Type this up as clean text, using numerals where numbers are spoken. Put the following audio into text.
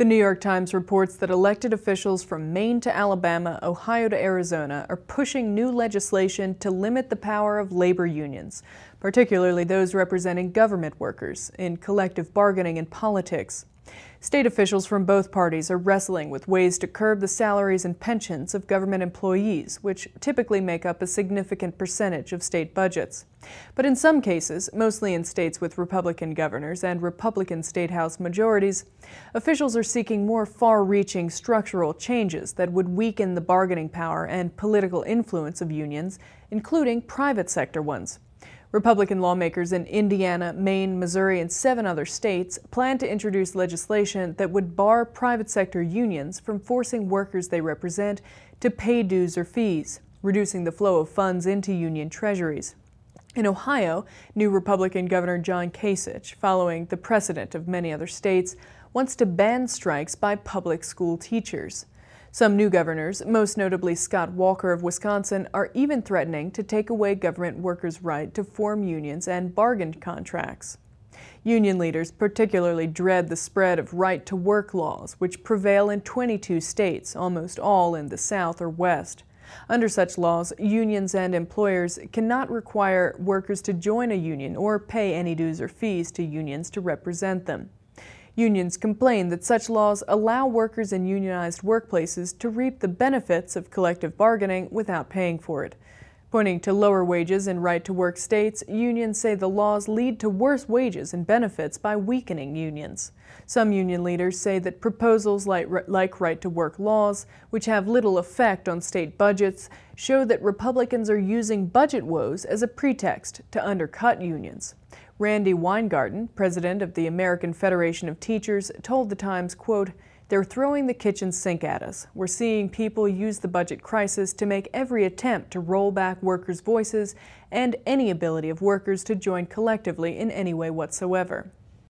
The New York Times reports that elected officials from Maine to Alabama, Ohio to Arizona are pushing new legislation to limit the power of labor unions, particularly those representing government workers, in collective bargaining and politics. State officials from both parties are wrestling with ways to curb the salaries and pensions of government employees, which typically make up a significant percentage of state budgets. But in some cases, mostly in states with Republican governors and Republican state house majorities, officials are seeking more far-reaching structural changes that would weaken the bargaining power and political influence of unions, including private sector ones. Republican lawmakers in Indiana, Maine, Missouri, and 7 other states plan to introduce legislation that would bar private sector unions from forcing workers they represent to pay dues or fees, reducing the flow of funds into union treasuries. In Ohio, new Republican Governor John Kasich, following the precedent of many other states, wants to ban strikes by public school teachers. Some new governors, most notably Scott Walker of Wisconsin, are even threatening to take away government workers' right to form unions and bargain contracts. Union leaders particularly dread the spread of right-to-work laws, which prevail in 22 states, almost all in the South or West. Under such laws, unions and employers cannot require workers to join a union or pay any dues or fees to unions to represent them. Unions complain that such laws allow workers in unionized workplaces to reap the benefits of collective bargaining without paying for it. Pointing to lower wages in right-to-work states, unions say the laws lead to worse wages and benefits by weakening unions. Some union leaders say that proposals like right-to-work laws, which have little effect on state budgets, show that Republicans are using budget woes as a pretext to undercut unions. Randy Weingarten, president of the American Federation of Teachers, told the Times, quote, "They're throwing the kitchen sink at us. We're seeing people use the budget crisis to make every attempt to roll back workers' voices and any ability of workers to join collectively in any way whatsoever."